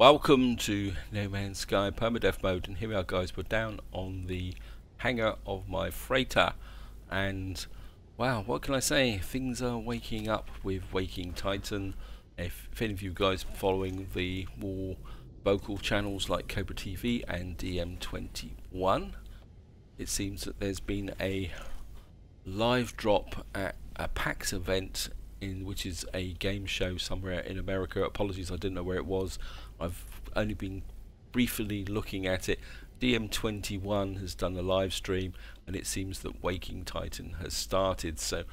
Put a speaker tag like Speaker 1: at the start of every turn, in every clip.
Speaker 1: Welcome to No Man's Sky Permadeath mode, and here we are guys, we're down on the hangar of my freighter, and wow, what can I say, things are waking up with Waking Titan. If any of you guys following the more vocal channels like Cobra TV and DM21, it seems that there's been a live drop at a PAX event, which is a game show somewhere in America. Apologies, I didn't know where it was. I've only been briefly looking at it. DM21 has done a live stream, and it seems that Waking Titan has started. So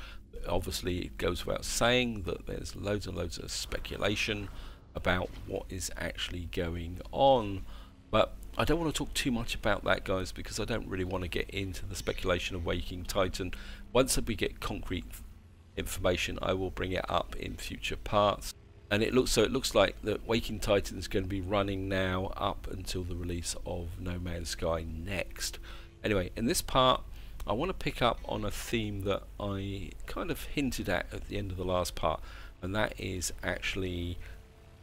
Speaker 1: obviously it goes without saying that there's loads and loads of speculation about what is actually going on. But I don't want to talk too much about that, guys, because I don't really want to get into the speculation of Waking Titan. Once we get concrete information, I will bring it up in future parts. And it looks like that Waking Titan is going to be running now up until the release of No Man's Sky next. Anyway, in this part I want to pick up on a theme that I kind of hinted at the end of the last part, and that is actually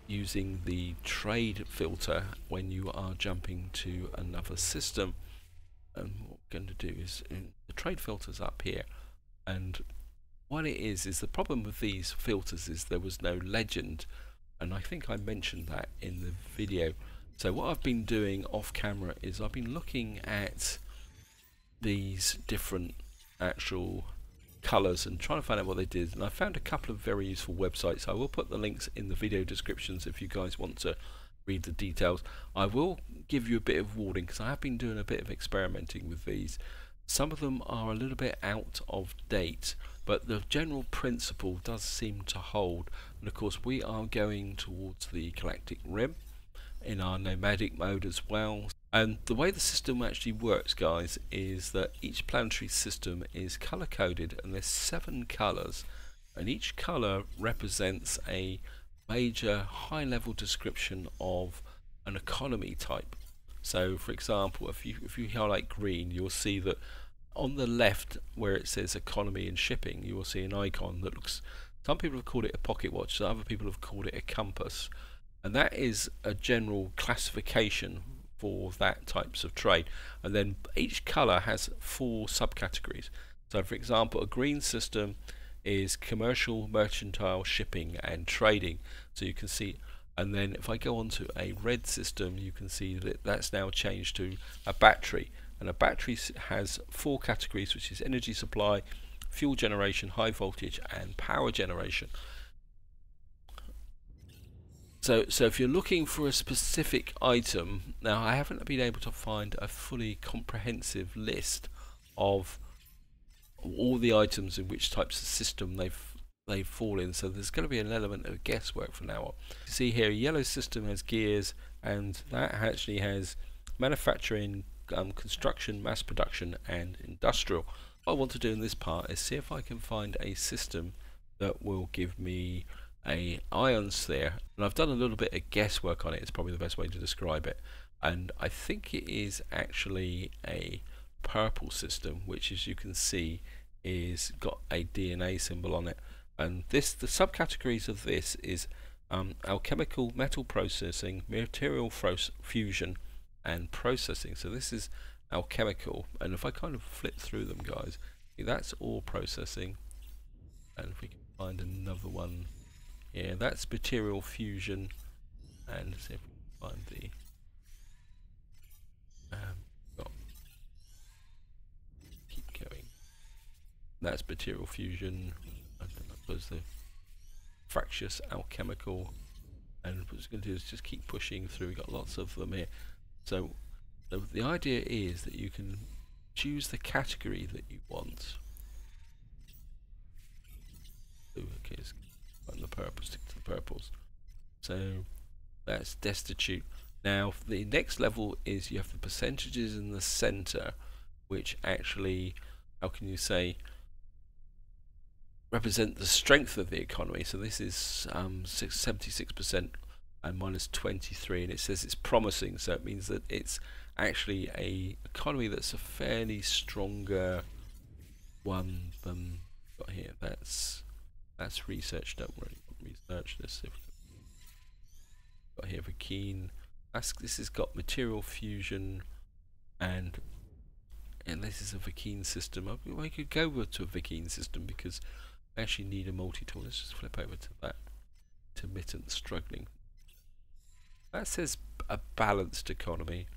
Speaker 1: using the trade filter when you are jumping to another system. And what we're going to do is, the trade filter's up here, and what it is the problem with these filters is there was no legend, and I think I mentioned that in the video. So what I've been doing off camera is I've been looking at these different actual colours and trying to find out what they did, and I found a couple of very useful websites. I will put the links in the video descriptions if you guys want to read the details. I will give you a bit of warning because I have been doing a bit of experimenting with these. Some of them are a little bit out of date, but the general principle does seem to hold. And of course we are going towards the galactic rim in our nomadic mode as well. And the way the system actually works, guys, is that each planetary system is color coded, and there's 7 colors, and each color represents a major high level description of an economy type. So for example, if you highlight green, you'll see that on the left where it says economy and shipping, you will see an icon that looks, some people have called it a pocket watch, so other people have called it a compass, and that is a general classification for that types of trade. And then each color has 4 subcategories. So for example, a green system is commercial, mercantile, shipping and trading, so you can see. And then if I go on to a red system, you can see that that's now changed to a battery, and a battery has 4 categories, which is energy supply, fuel generation, high voltage and power generation. So if you're looking for a specific item, now I haven't been able to find a fully comprehensive list of all the items in which types of system they fall in, so there's going to be an element of guesswork from now on. You see here, a yellow system has gears, and that actually has manufacturing, construction, mass production and industrial. What I want to do in this part is see if I can find a system that will give me a ion sphere, and I've done a little bit of guesswork on it. It's probably the best way to describe it, and I think it is actually a purple system, which as you can see is got a DNA symbol on it. And the subcategories of this is alchemical, metal processing, material fusion and processing. So this is alchemical, and if I kind of flip through them, guys, that's all processing. And if we can find another one, yeah, that's material fusion, and see if we can find the keep going. That's material fusion. I don't know, there's the fractious alchemical, and what it's going to do is just keep pushing through. We've got lots of them here. So the idea is that you can choose the category that you want. Okay, let's find the purple, stick to the purples. So that's destitute. Now the next level is you have the percentages in the center, which actually, how can you say, represent the strength of the economy. So this is 76% and minus 23, and it says it's promising, so it means that it's actually a economy that's a fairly stronger one than got here. That's research. Don't really research this. Got here Vakeen. This has got material fusion, and this is a Vakeen system. I could go over to a Vakeen system because I actually need a multi-tool. Let's just flip over to that. Intermittent struggling. That says a balanced economy.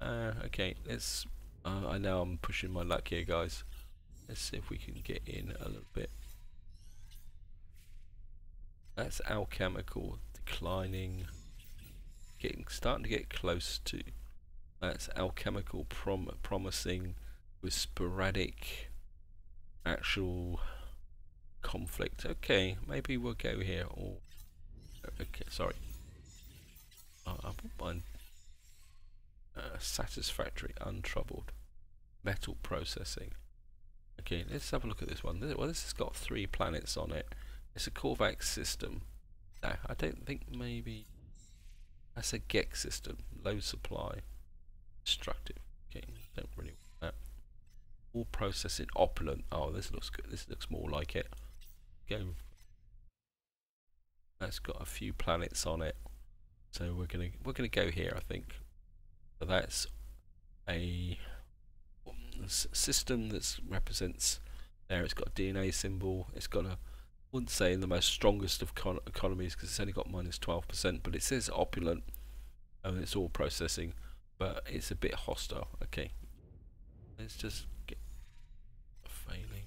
Speaker 1: Okay, let's. I know I'm pushing my luck here, guys. Let's see if we can get in a little bit. That's alchemical declining. Starting to get close to. That's alchemical promising with sporadic actual conflict. Okay, maybe we'll go here. Or okay, sorry. I wouldn't mind. Satisfactory, untroubled, metal processing. Okay, let's have a look at this one. Well, this has got 3 planets on it. It's a Korvax system. No, I don't think maybe. That's a Gex system. Low supply. Destructive. Okay, don't really want that. All processing opulent. Oh, this looks good. This looks more like it. Go. That's got a few planets on it. So we're gonna go here, I think. So that's a system that represents there. It's got a DNA symbol. It's got a, I wouldn't say in the most strongest of economies because it's only got -12%, but it says opulent and it's all processing, but it's a bit hostile. Okay, let's just get a failing.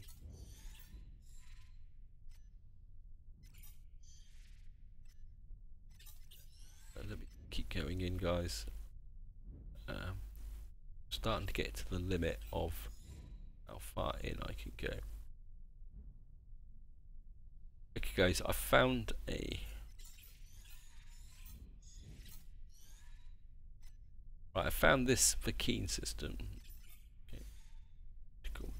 Speaker 1: Let me keep going in, guys. Starting to get to the limit of how far in I can go. Okay, guys, I found a. Right, I found this Vakeen system. Okay. Cool.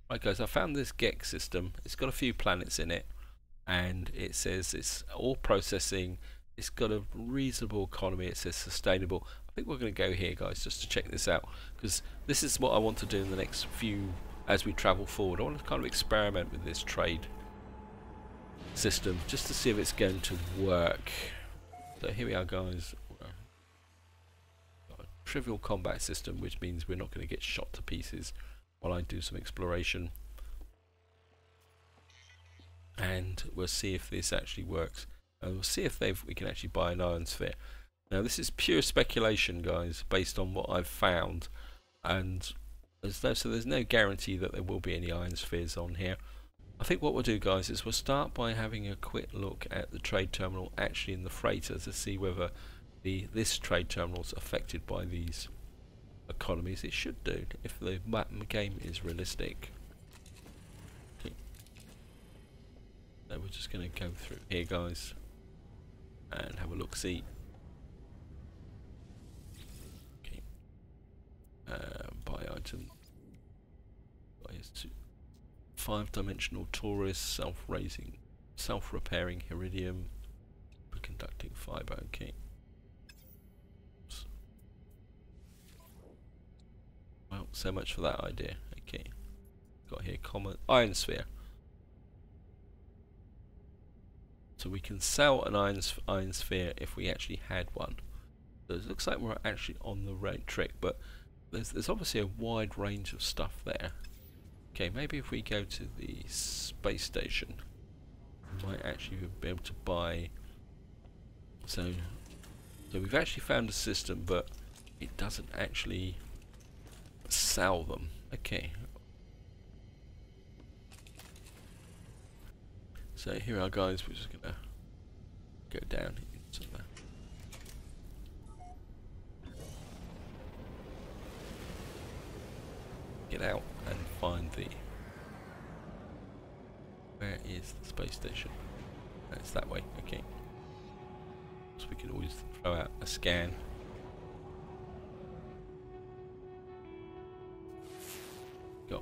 Speaker 1: Right, guys, I found this Gex system. It's got a few planets in it, and it says it's all processing. It's got a reasonable economy. It says sustainable. I think we're going to go here, guys, just to check this out, because this is what I want to do in the next few, as we travel forward. I want to kind of experiment with this trade system just to see if it's going to work. So here we are, guys. Got a trivial combat system, which means we're not going to get shot to pieces while I do some exploration, and we'll see if this actually works, and we'll see if we can actually buy an iron sphere. Now this is pure speculation, guys, based on what I've found, and there's no guarantee that there will be any iron spheres on here. I think what we'll do, guys, is we'll start by having a quick look at the trade terminal actually in the freighter to see whether this trade terminal is affected by these economies. It should do if the game is realistic. Okay. So we're just going to go through here, guys, and have a look. See. Buy item. 5-dimensional torus, self-raising, self-repairing iridium, conducting fiber. Okay. Well, so much for that idea. Okay. Got here common iron sphere. So we can sell an iron sphere if we actually had one. So it looks like we're actually on the right track, but there's obviously a wide range of stuff there. Okay, maybe if we go to the space station, we might actually be able to buy. So we've actually found a system, but it doesn't actually sell them. Okay. So here are, guys. We're just gonna go down into the. Get out and find the. Where is the space station? It's that way. Okay. So we can always throw out a scan. Got.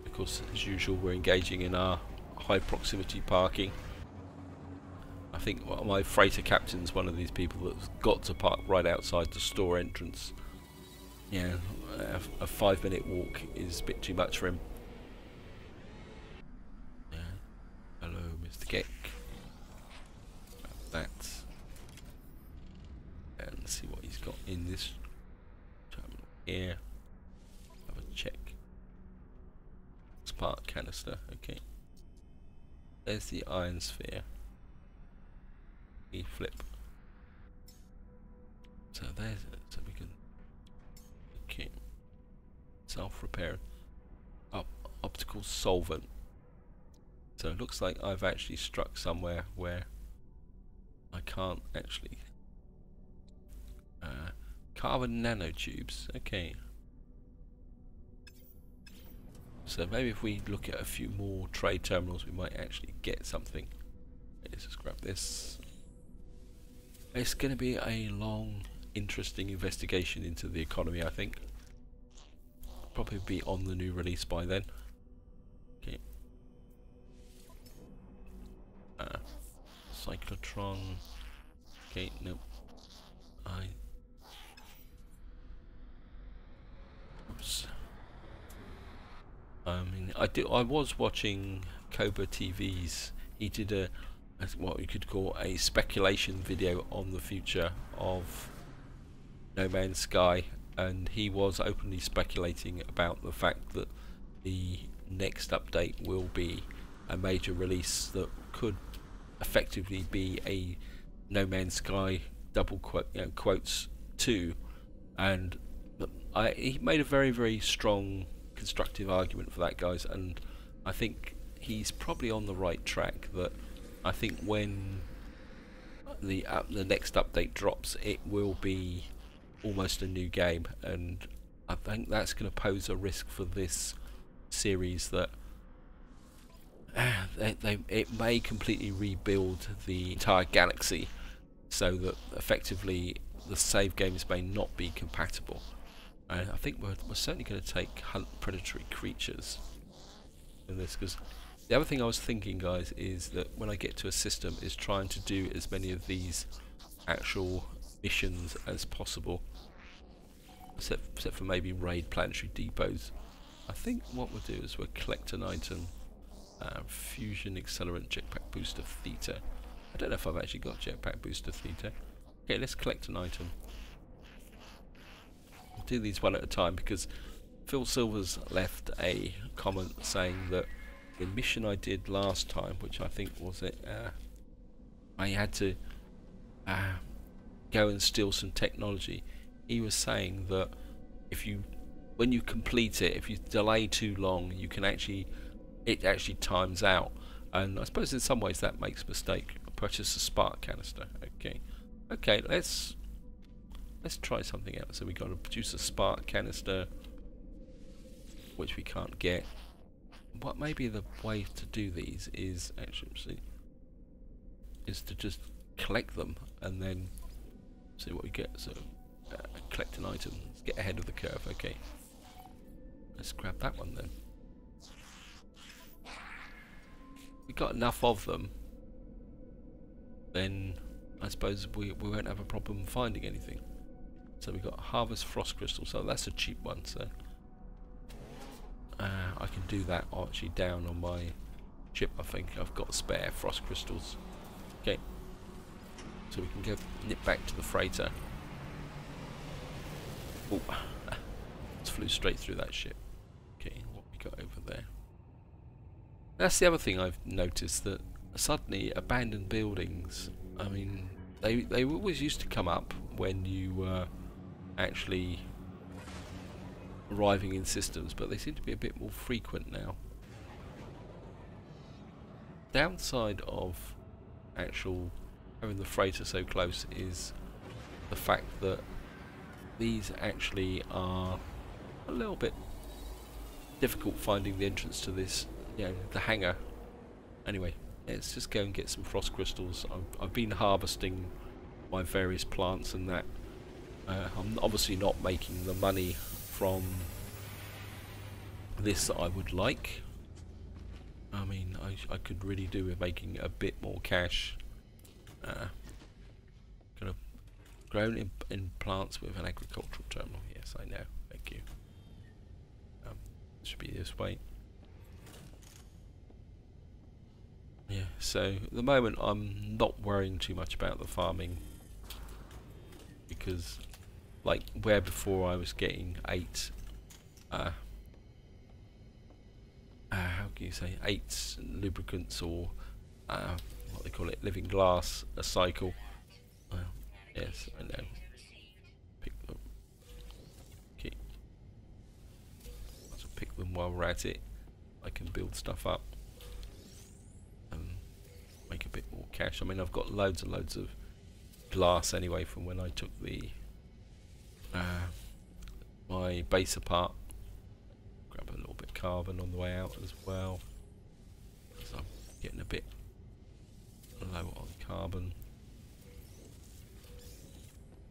Speaker 1: Of course, as usual, we're engaging in our high proximity parking. I think my freighter captain's one of these people that's got to park right outside the store entrance. Yeah, a 5-minute walk is a bit too much for him. Yeah. Hello, Mr. Geck. That. see what he's got in this terminal here. Have a check. Spark canister, okay. There's the iron sphere. We flip. So there's it. So we can, okay. Self-repair. Optical solvent. So it looks like I've actually struck somewhere where I can't actually. Carbon nanotubes, okay. So maybe if we look at a few more trade terminals, we might actually get something. Let's just grab this. It's going to be a long, interesting investigation into the economy, I think. Probably be on the new release by then. Okay. Cyclotron. Okay, nope. Oops. I mean, I was watching Cobra TV's. He did what you could call a speculation video on the future of No Man's Sky, and he was openly speculating about the fact that the next update will be a major release that could effectively be a No Man's Sky double quotes 2, and he made a very, very strong constructive argument for that, guys, and I think he's probably on the right track. That I think when the next update drops, it will be almost a new game, and I think that's going to pose a risk for this series, that it may completely rebuild the entire galaxy, so that effectively the save games may not be compatible. And I think we're certainly going to hunt predatory creatures in this, because the other thing I was thinking, guys, is that when I get to a system, is trying to do as many of these actual missions as possible, except for maybe raid planetary depots. I think what we'll do is we'll collect an item, fusion accelerant jetpack booster theta. I don't know if I've actually got jetpack booster theta. Okay, let's collect an item. We'll do these one at a time, because Phil Silver's left a comment saying that the mission I did last time, which I think was I had to go and steal some technology. He was saying that when you complete it, if you delay too long, you can it actually times out. And I suppose in some ways that makes a mistake. Purchase a spark canister. Okay, let's try something else. So we got to produce a spark canister, which we can't get. What maybe the way to do these is to just collect them and then see what we get. So collect an item. Let's get ahead of the curve. Okay, let's grab that one then. We got enough of them, then I suppose we won't have a problem finding anything. So we got harvest frost crystal, so that's a cheap one. So I can do that actually down on my ship. I think I've got spare frost crystals. Okay, so we can go nip back to the freighter. Oh, just flew straight through that ship. Okay, what we got over there? That's the other thing I've noticed, that suddenly abandoned buildings, I mean, they always used to come up when you were actually arriving in systems, but they seem to be a bit more frequent now. Downside of having the freighter so close is the fact that these actually are a little bit difficult finding the entrance to this, the hangar. Anyway, let's just go and get some frost crystals. I've been harvesting my various plants and that. I'm obviously not making the money from this that I would like. I mean, I could really do with making a bit more cash. Kind of grown in plants with an agricultural terminal. Yes, I know. Thank you. Should be this way. Yeah, so at the moment I'm not worrying too much about the farming, because like where before I was getting 8 how can you say, 8 lubricants, or what they call it, living glass a cycle. Yes, I know. Pick them. Okay. So pick them while we're at it. I can build stuff up. Make a bit more cash. I mean, I've got loads and loads of glass anyway from when I took the my base apart. Grab a little bit of carbon on the way out as well, so I'm getting a bit low on carbon,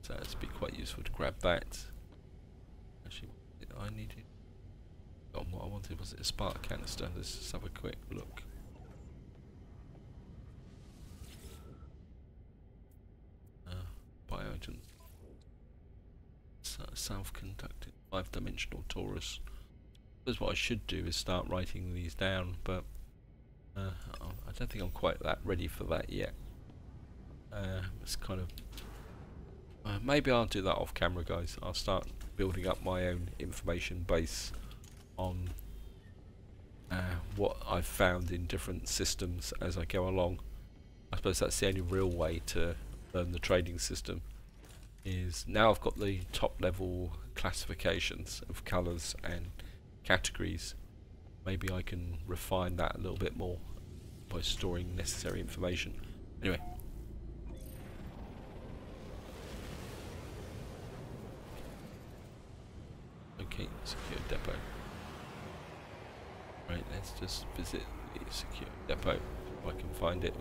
Speaker 1: so it's be quite useful to grab that. Actually, I needed. What I wanted was it a spark canister. Let's just have a quick look. Biogen. Self-conducting 5-dimensional torus. Because what I should do is start writing these down, but I don't think I'm quite that ready for that yet. It's kind of maybe I'll do that off camera, guys. I'll start building up my own information base on what I've found in different systems as I go along. I suppose that's the only real way to learn the trading system. Is now I've got the top level classifications of colours and categories. Maybe I can refine that a little bit more by storing necessary information. Anyway. Okay, secure depot. Right, let's just visit the secure depot if I can find it.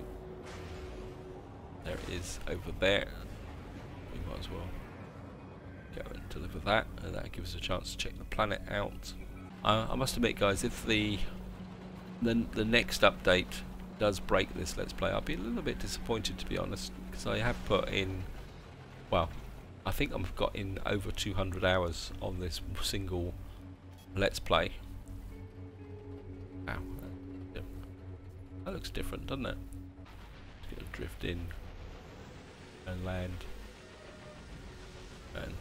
Speaker 1: There it is over there. We might as well go and deliver that, and that gives us a chance to check the planet out. I must admit, guys, if the next update does break this Let's Play, I'll be a little bit disappointed, to be honest, because I have put in, well, I think I've got in over 200 hours on this single Let's Play. Wow, that looks different, doesn't it? Just gonna drift in and land and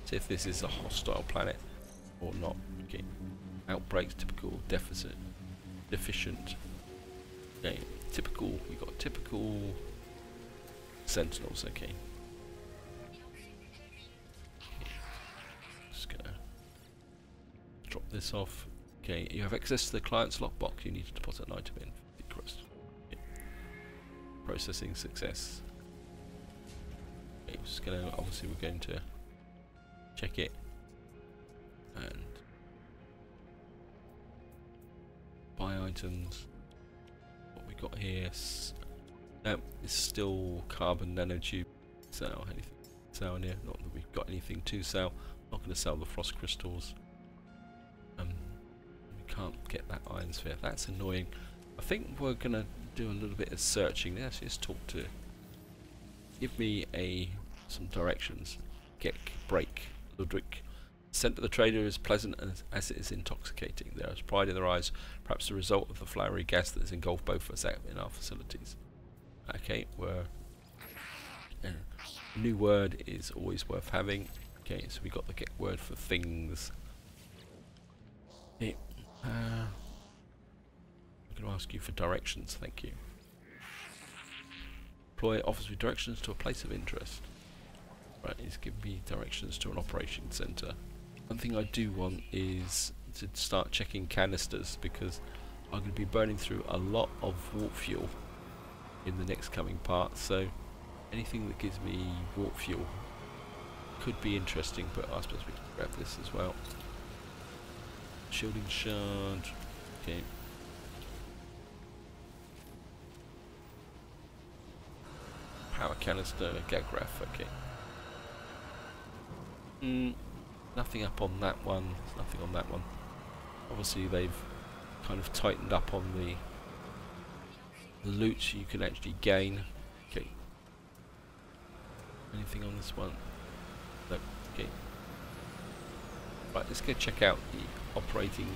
Speaker 1: see if this is a hostile planet or not. Okay, outbreaks, typical, deficient. Okay, typical. We got typical Sentinels. Okay. Just gonna drop this off. Okay, you have access to the client's lockbox. You need to deposit an item in. Okay. Processing success. Okay, just gonna, obviously we're going to check it and buy items. What we got here? No, it's still carbon nanotube. Sell anything? Sell in here? Not that we've got anything to sell. Not going to sell the frost crystals. We can't get that iron sphere. That's annoying. I think we're going to do a little bit of searching. Let's just talk to. Give me some directions. Break. Ludwig. Scent of the trader is pleasant as it is intoxicating. There is pride in their eyes, perhaps the result of the flowery gas that has engulfed both of us out in our facilities. Okay, new word is always worth having. Okay, so we got the get word for things. Okay, I'm going to ask you for directions, thank you. Employer offers me directions to a place of interest. Right, he's giving me directions to an operation centre. One thing I do want is to start checking canisters, because I'm going to be burning through a lot of warp fuel in the next coming part, so anything that gives me warp fuel could be interesting, but I suppose we can grab this as well. Shielding shard, okay. Power canister, gag graph, okay. Nothing up on that one. There's nothing on that one. Obviously they've kind of tightened up on the loot you can actually gain. Okay. Anything on this one? No. Okay. Right, let's go check out the operating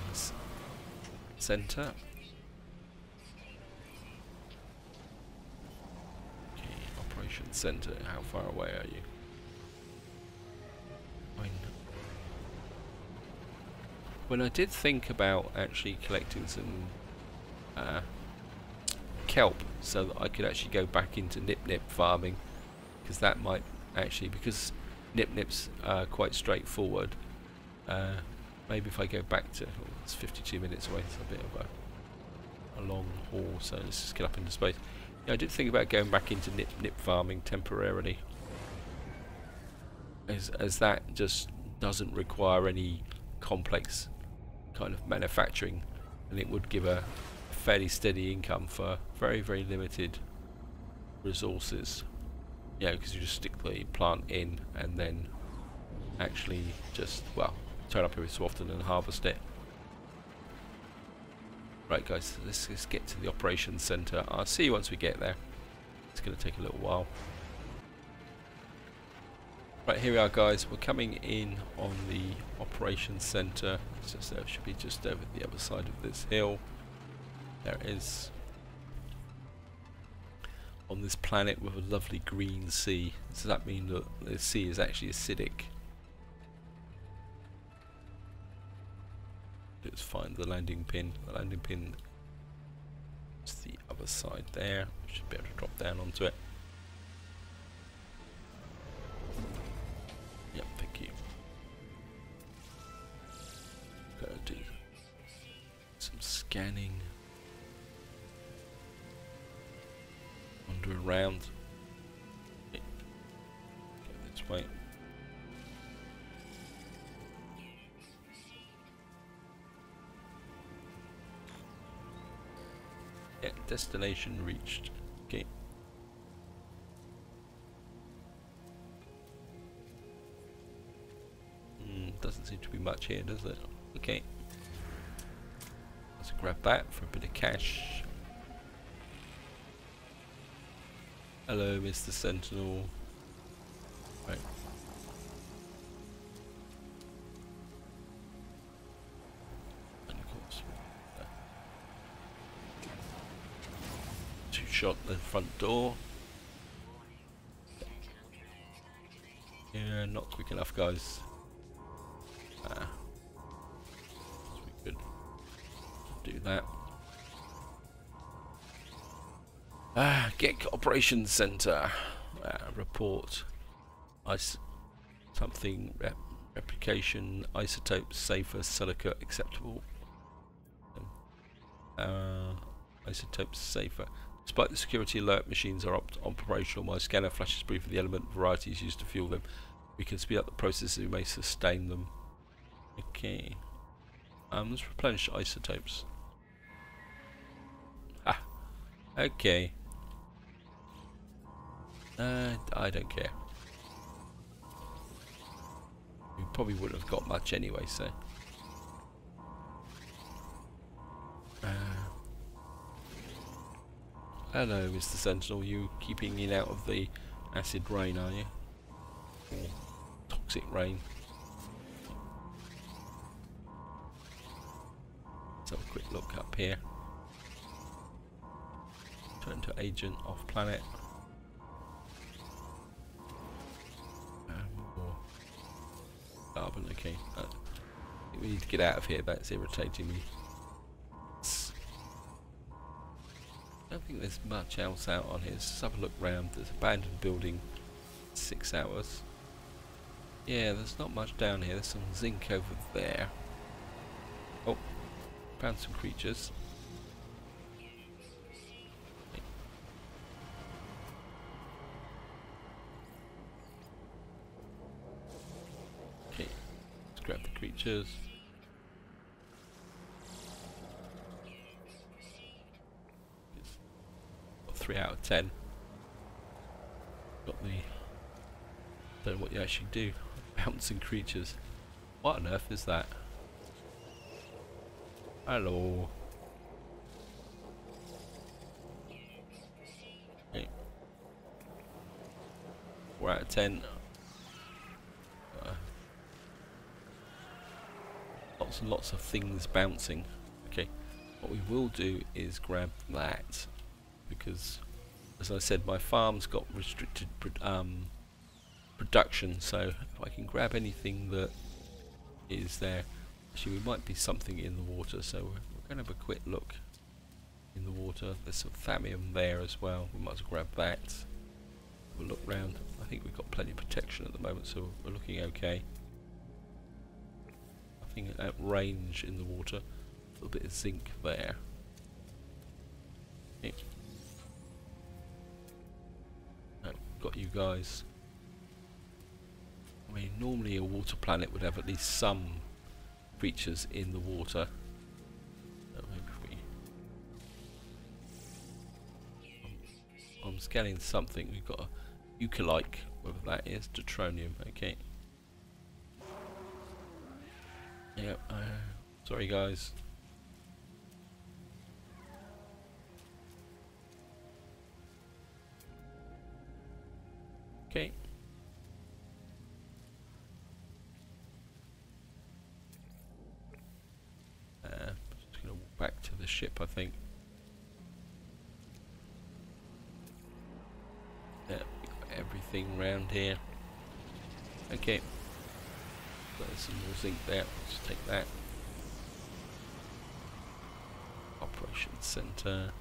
Speaker 1: centre. Okay, operation centre. How far away are you? when I did think about actually collecting some kelp so that I could actually go back into nip farming, because that might actually, because nip's quite straightforward. Maybe if I go back to, it's 52 minutes away, it's a bit of a long haul, so let's just get up into space. Yeah, I did think about going back into nip farming temporarily, as that just doesn't require any complex kind of manufacturing, and it would give a fairly steady income for very, very limited resources. Yeah, because you just stick the plant in and then actually just, well, turn up every so often and harvest it. Right guys, let's get to the operations centre. I'll see you once we get there. It's going to take a little while. Right, here we are guys, we're coming in on the operations centre. It's just there, should be just over the other side of this hill. There it is. On this planet with a lovely green sea. Does that mean that the sea is actually acidic? Let's find the landing pin. The landing pin is the other side there. Should be able to drop down onto it. Yep, thank you. Gotta do some scanning. Wander around. Okay. Go this way. Yeah, destination reached. Okay. Doesn't seem to be much here, does it? Okay. Let's grab that for a bit of cash. Hello, Mr. Sentinel. Right. And of course, two-shot the front door. Yeah, not quick enough, guys. We could do that. Get operations center. Report. Something replication isotope safer silica acceptable. Isotope safer. Despite the security alert, machines are operational. My scanner flashes brief of the element varieties used to fuel them. We can speed up the process we may sustain them. Okay. Let's replenish isotopes. Ah. Okay. I don't care. We probably wouldn't have got much anyway, so. Hello, Mr. Sentinel. You keeping in out of the acid rain, are you? Or toxic rain. Let's have a quick look up here. Turn to agent off planet. Carbon, okay. We need to get out of here, that's irritating me. I don't think there's much else out on here. Let's just have a look round. There's an abandoned building, 6 hours. Yeah, there's not much down here. There's some zinc over there. Oh, found some creatures. Okay, let's grab the creatures. Got 3 out of 10. Got the... Don't know what you actually do. Bouncing creatures. What on earth is that? Hello. Okay. 4 out of 10. Lots and lots of things bouncing. Okay. What we will do is grab that, because, as I said, my farm's got restricted production, so if I can grab anything that is there. Actually, we might be something in the water, so we're going to have a quick look in the water. There's some thallium there as well. We might as well grab that. We'll look round. I think we've got plenty of protection at the moment, so we're looking okay. Nothing at range in the water. A little bit of zinc there. Okay. Oh, got you guys. I mean, normally a water planet would have at least some creatures in the water. So maybe I'm scanning something. We've got a eucalyptus, whatever that is, deutronium. Okay. Yeah. Sorry, guys. Okay. Just gonna walk back to the ship, I think. Yeah, we got everything round here. Okay. There's some more zinc there. Let's take that. Operations center.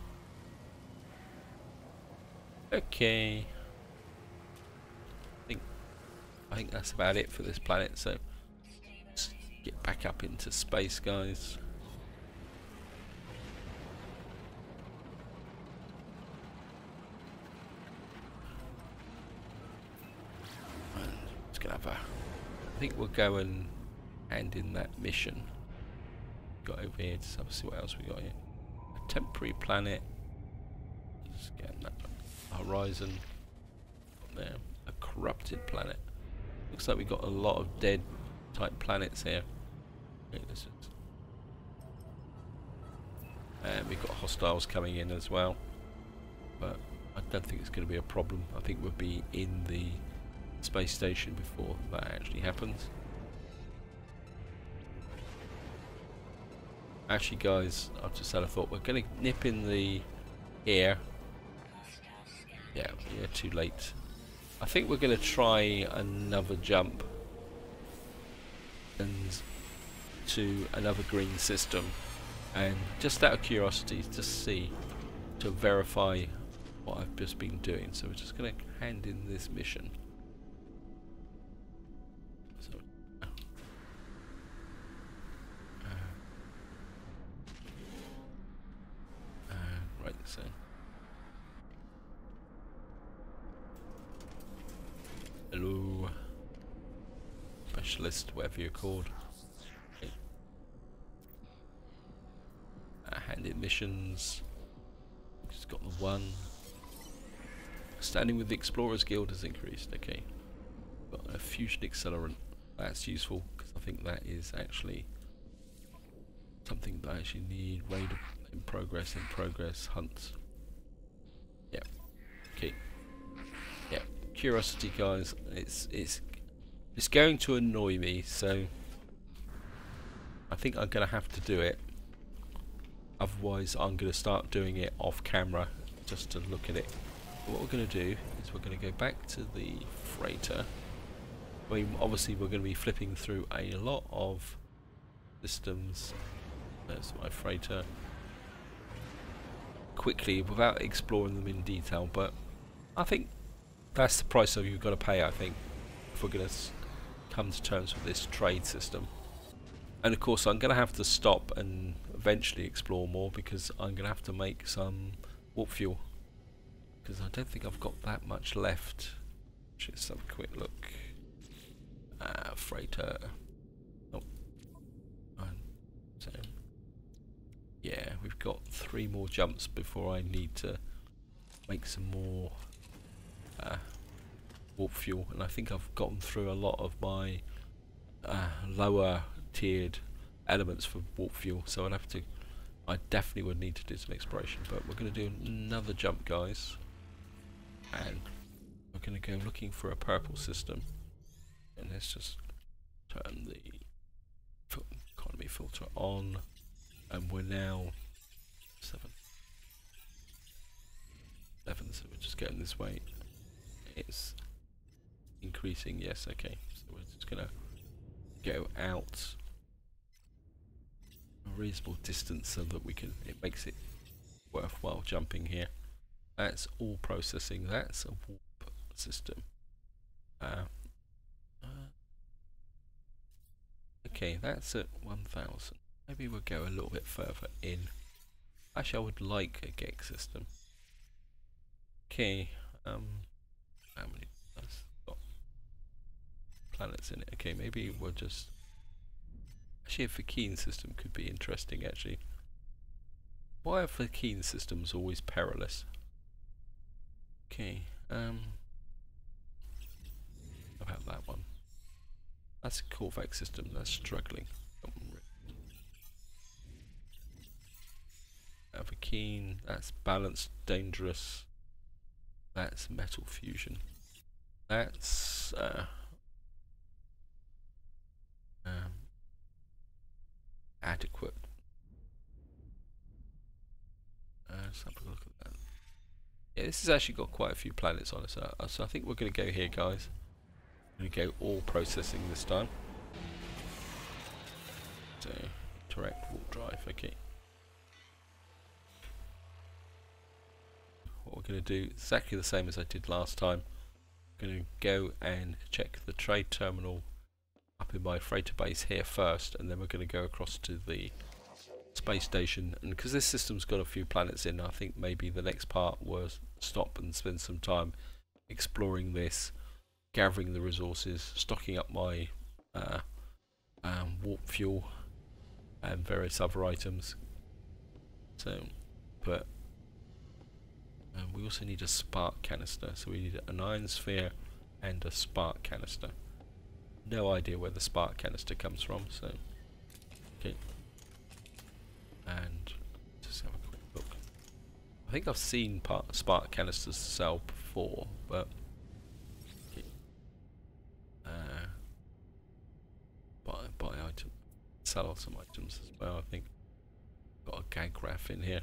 Speaker 1: Okay. I think that's about it for this planet. So let's get back up into space, guys. And it's gonna have a. I think we'll go and hand in that mission. Got over here to see what else we got here. A temporary planet. Scan that horizon. There, a corrupted planet. Looks like we've got a lot of dead type planets here. Okay, and we've got hostiles coming in as well. But I don't think it's going to be a problem. I think we'll be in the space station before that actually happens. Actually, guys, I've just had a thought. We're going to nip in the air. Yeah, too late. I think we're going to try another jump and to another green system, and just out of curiosity, just see to verify what I've just been doing. So we're just going to hand in this mission. So, right, so. Hello, specialist, whatever you're called. Okay. Hand in missions. Just got the one. Standing with the Explorers Guild has increased. Okay. Got a fusion accelerant. That's useful because I think that is actually something that I actually need. Raid in progress, hunts. Yeah. Okay. Yeah. Curiosity, guys, it's going to annoy me, so I think I'm gonna have to do it. Otherwise I'm gonna start doing it off camera just to look at it. But what we're gonna do is we're gonna go back to the freighter. I mean, obviously we're gonna be flipping through a lot of systems. There's my freighter. Quickly, without exploring them in detail, but I think that's the price that you've got to pay, I think, if we're going to come to terms with this trade system. And of course I'm going to have to stop and eventually explore more, because I'm going to have to make some warp fuel, because I don't think I've got that much left. Just have a quick look. Freighter. Oh. So yeah, we've got 3 more jumps before I need to make some more warp fuel, and I think I've gotten through a lot of my lower tiered elements for warp fuel, so I definitely would need to do some exploration. But we're going to do another jump, guys, and we're going to go looking for a purple system. And let's just turn the economy filter on, and we're now 7, so we're just going this way. It's increasing, yes, okay. So we're just gonna go out a reasonable distance so that we can, it makes it worthwhile jumping here. That's all processing. That's a warp system. Okay, that's at 1000. Maybe we'll go a little bit further in. Actually, I would like a GEX system. Okay, how many got planets in it? Okay, maybe we'll just. Actually, a Fakine system could be interesting. Actually, why are Fakine systems always perilous? Okay, about that one. That's a Corvax system that's struggling. Fakine, that's balanced, dangerous. That's metal fusion. That's adequate. Let's have a look at that. Yeah, this has actually got quite a few planets on it, so I think we're going to go here, guys. We're going to go all processing this time. So, interact, warp drive, okay. What we're going to do, exactly the same as I did last time. I'm going to go and check the trade terminal up in my freighter base here first, and then we're going to go across to the space station. And because this system's got a few planets in, I think maybe the next part was stop and spend some time exploring this, gathering the resources, stocking up my warp fuel and various other items. So, but we also need a spark canister, so we need an ion sphere and a spark canister. No idea where the spark canister comes from, so okay. And just have a quick look. I think I've seen spark canisters sell before, but okay. Buy item, sell some items as well. I think got a gag graph in here.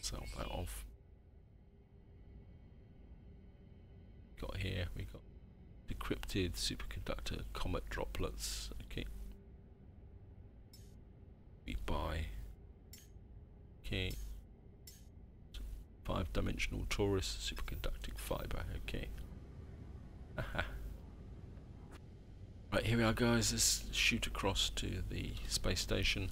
Speaker 1: Sell that off. Got here. We got decrypted superconductor comet droplets. Okay. We buy. Okay. 5-dimensional torus superconducting fiber. Okay. Aha. Right, here we are, guys. Let's shoot across to the space station.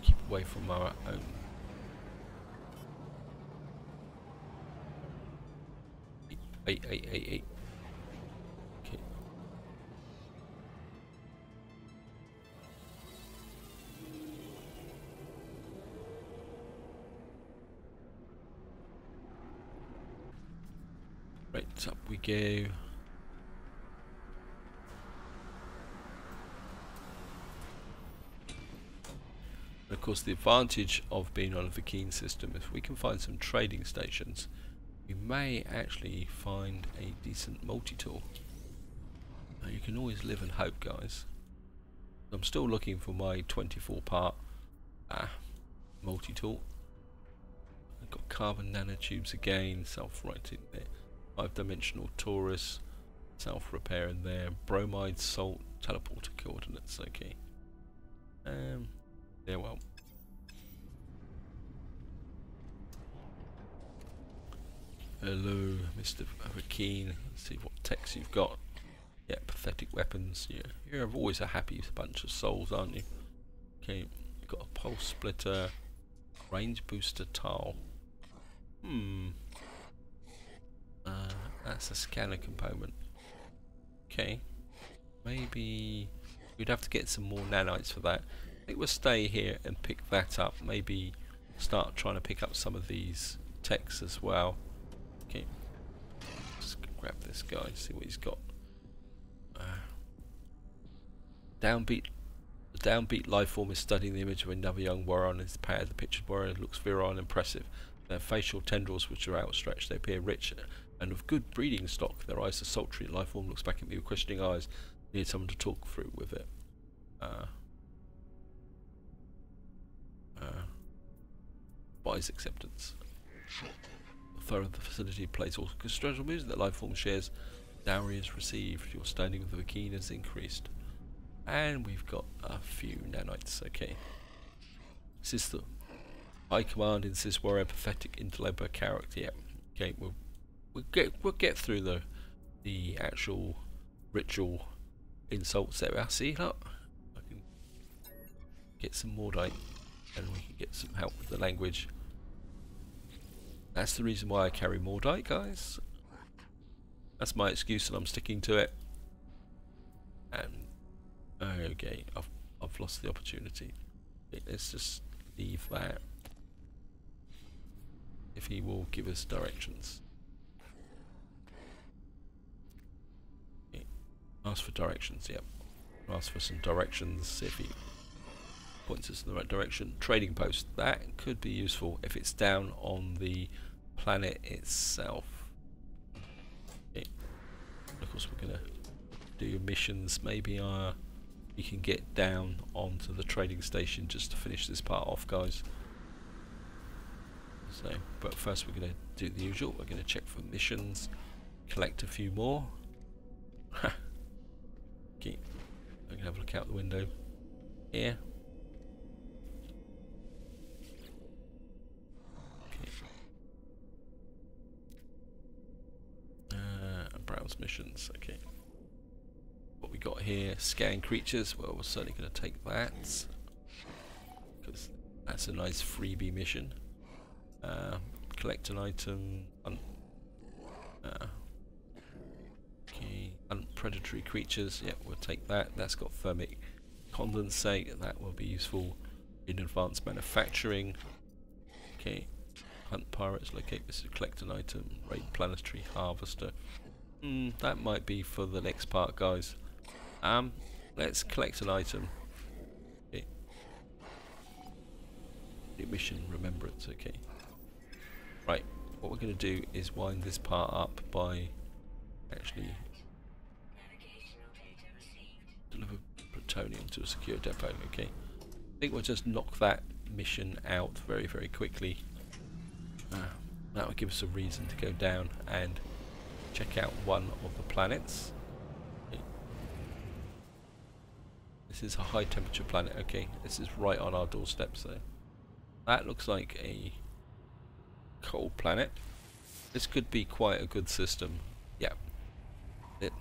Speaker 1: Keep away from our own. Hey. Okay. Right, up we go. Of course, the advantage of being on a Fakine system, if we can find some trading stations, we may actually find a decent multi-tool. Now, you can always live and hope, guys. I'm still looking for my 24-part multi-tool. I've got carbon nanotubes again, self-writing there. 5-dimensional torus, self-repair in there. Bromide, salt, teleporter coordinates. Okay. Yeah, well. Hello, Mr. Fakine. Let's see what techs you've got. Yeah, pathetic weapons. Yeah, you're always a happy bunch of souls, aren't you? Okay, you've got a pulse splitter, range booster tile. That's a scanner component. Okay, maybe we'd have to get some more nanites for that. I think we'll stay here and pick that up. Maybe start trying to pick up some of these techs as well. Okay, just grab this guy, see what he's got. The downbeat life form is studying the image of another young warrior on his pair. The pictured warrior looks virile and impressive. Their facial tendrils, which are outstretched, they appear rich and of good breeding stock. Their eyes are sultry. Life form looks back at me with questioning eyes. Need someone to talk through with it. Buy Advise acceptance. Authority of the facility plays all custodial moves that life form shares. Dowry is received. Your standing with the Waking has increased. And we've got a few nanites. Okay. This is the High Command insists warrior pathetic interloper character. Yeah. Okay, we'll get through the actual ritual insults there. I see. Look, I can get some Mordite, and we can get some help with the language. That's the reason why I carry Mordite, guys. That's my excuse, and I'm sticking to it. And okay, I've lost the opportunity. Okay, let's just leave that. If he will give us directions. Okay. Ask for directions, yep. Ask for some directions, see if he points us in the right direction. Trading post, that could be useful if it's down on the planet itself. Okay. Of course we're gonna do your missions. Maybe you can get down onto the trading station just to finish this part off, guys. So, but first we're going to do the usual. We're going to check for missions, collect a few more. Okay, I'm going to have a look out the window here. Okay. Browse missions. Okay. What we got here? Scan creatures. Well, we're certainly going to take that because that's a nice freebie mission. Collect an item. Okay, predatory creatures. Yeah, we'll take that. That's got thermic condensate. That will be useful in advanced manufacturing. Okay, hunt pirates. Locate this. Collect an item. Raid planetary harvester. That might be for the next part, guys. Let's collect an item. Okay. Mission remembrance. Okay. Right, what we're going to do is wind this part up by actually deliver plutonium to a secure depot. Okay, I think we'll just knock that mission out very, very quickly. That will give us a reason to go down and check out one of the planets. Okay. This is a high temperature planet. Okay, this is right on our doorstep, so that looks like a cold planet. This could be quite a good system. Yeah,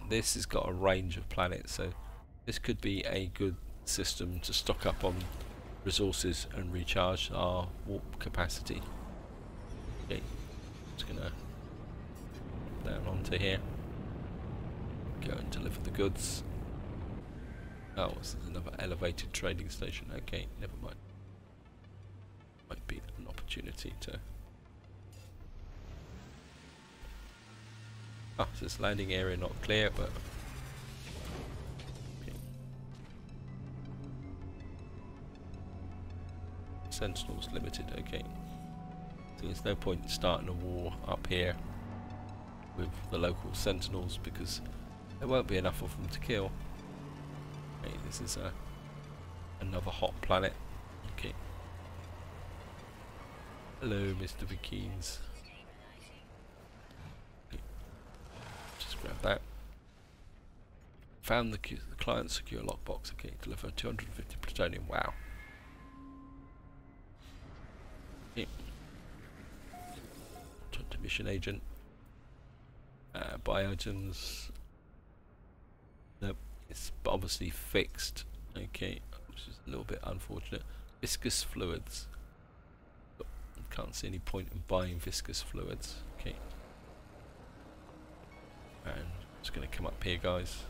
Speaker 1: this has got a range of planets, so this could be a good system to stock up on resources and recharge our warp capacity. Okay, just gonna down onto here, go and deliver the goods. Oh, this is another elevated trading station. Okay, never mind. Might be an opportunity to. Oh, so this landing area not clear, but okay. Sentinels limited. Okay, so there's no point in starting a war up here with the local Sentinels because there won't be enough of them to kill. Okay, this is another hot planet. Okay. Hello, Mr. Vikings. Grab that. Found the client secure lockbox. Okay, deliver 250 plutonium. Wow. Okay. Turn to mission agent. Buy items. Nope, it's obviously fixed. Okay, which is a little bit unfortunate. Viscous fluids. But can't see any point in buying viscous fluids. Okay. And it's going to come up here, guys.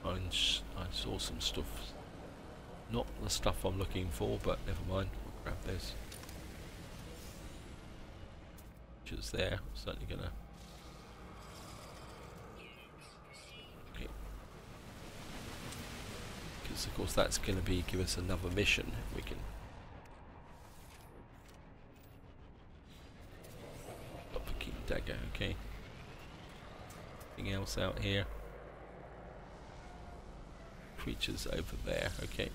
Speaker 1: I saw some stuff. Not the stuff I'm looking for, but never mind. We'll grab this. Which is there. I'm certainly going to. Okay. Because, of course, that's going to give us another mission. We can. Dagger, okay. Anything else out here? Creatures over there, okay.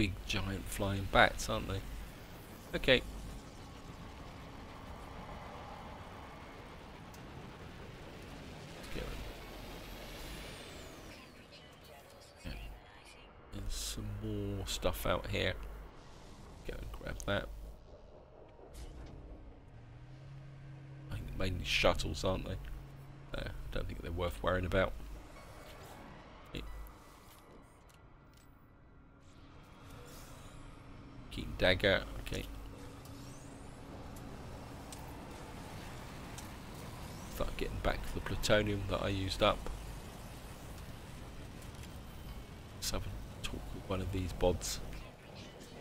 Speaker 1: big giant flying bats, aren't they? Okay. There's some more stuff out here. Go and grab that. I think mainly shuttles, aren't they? I don't think they're worth worrying about. Keen dagger, okay. Start getting back to the plutonium that I used up. Let's have a talk with one of these bods.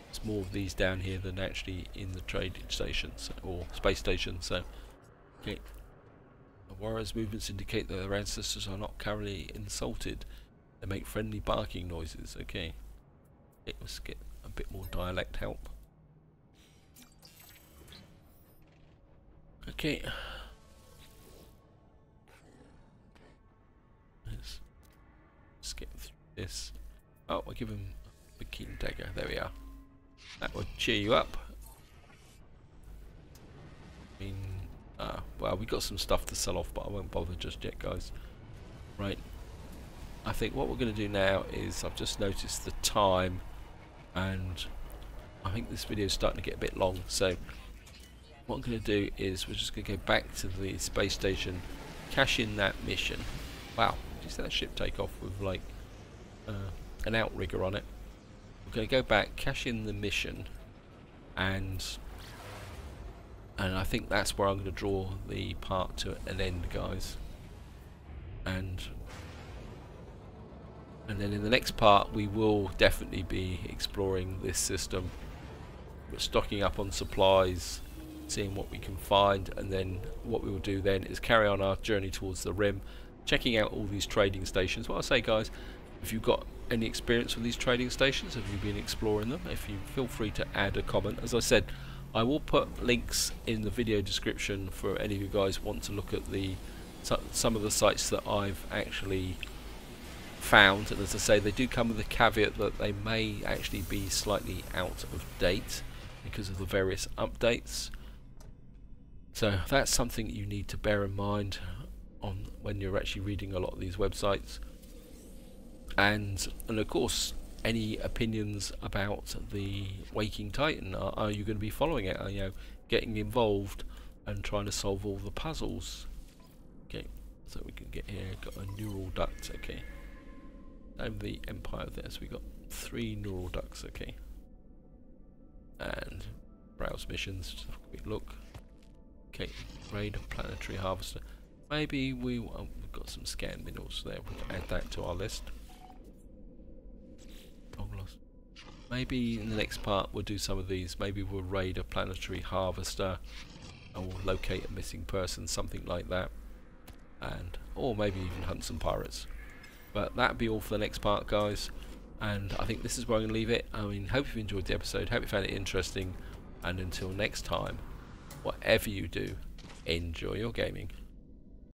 Speaker 1: There's more of these down here than actually in the trading stations or space stations. So, okay. The warriors' movements indicate that their ancestors are not currently insulted. They make friendly barking noises. Okay. Let's get a bit more dialect help. Okay. Let's get through this. Oh, I'll give him a keen dagger. There we are. That would cheer you up. I mean, well, we got some stuff to sell off, but I won't bother just yet, guys. Right. I think what we're going to do now is, I've just noticed the time, and I think this video is starting to get a bit long. So what I'm going to do is we're just going to go back to the space station, cash in that mission. Wow, did you see that ship take off with like an outrigger on it? We're going to go back, cash in the mission, and I think that's where I'm going to draw the part to an end, guys. And then in the next part we will definitely be exploring this system. We're stocking up on supplies, seeing what we can find, and then what we will do then is carry on our journey towards the rim, checking out all these trading stations. What I say, guys, if you've got any experience with these trading stations, have you been exploring them? If you feel free to add a comment. As I said, I will put links in the video description for any of you guys who want to look at the some of the sites that I've actually found. And as I say, they do come with a caveat that they may actually be slightly out of date because of the various updates. So that's something you need to bear in mind on when you're actually reading a lot of these websites. And of course, any opinions about the Waking Titan? Are you going to be following it? Are you getting involved and trying to solve all the puzzles? Okay, so we can get here. Got a neural duct. Okay, over the Empire there. So we got 3 neural ducts. Okay, and browse missions. Just have a quick look. Okay, raid a planetary harvester. Maybe we've got some scan minerals there. We can add that to our list. Maybe in the next part we'll do some of these. Maybe we'll raid a planetary harvester, and we'll locate a missing person, something like that, and or maybe even hunt some pirates. But that'll be all for the next part, guys. And I think this is where I'm going to leave it. I mean, hope you've enjoyed the episode. Hope you found it interesting. And until next time, whatever you do, enjoy your gaming.